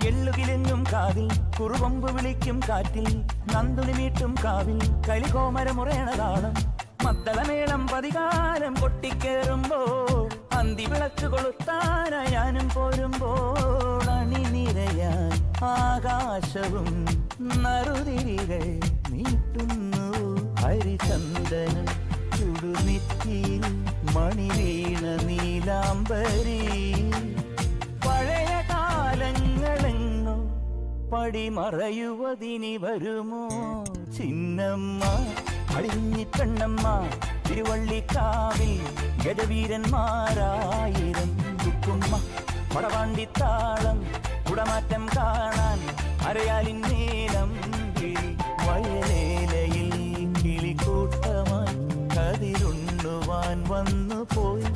എള്ളുകിലെങ്ങും കാതിൽ കുറുവമ്പ് വിളിക്കും കാറ്റിൽ നന്ദുനി മീട്ടും കാവിൽ കളികോമരമുറയണതാളം മദ്ദളമേളം പതികാലം കൊട്ടിക്കേറുമ്പോൾ അന്തി വിളക്ക് കൊളുത്താനായി ഞാനും പോരുമ്പോൾ അണിനിരയാൻ ആകാശവും നറുതിരികൾ നീട്ടുന്നു ഹരിചന്ദനം ചുടുനെറ്റിയിൽ മണിവീണ നീലാംബരി പഴയ കാലങ്ങളെങ്ങോ പടിമറയുവതിനി വരുമോ ചിന്നമ്മ അടിഞ്ഞിപ്പെണ്ണമ്മ തിരുവള്ളിക്കാവിൽ ഗജവീരന്മാരായിരം കുക്കുമ്മ പടവാണ്ടിത്താളം കുടമാറ്റം കാണാൻ അരയാലിൻ നീലം കിളി വയലേലയിൽ കിളിക്കൂട്ടമായി കതിരുണ്ണുവാൻ വന്നു പോയി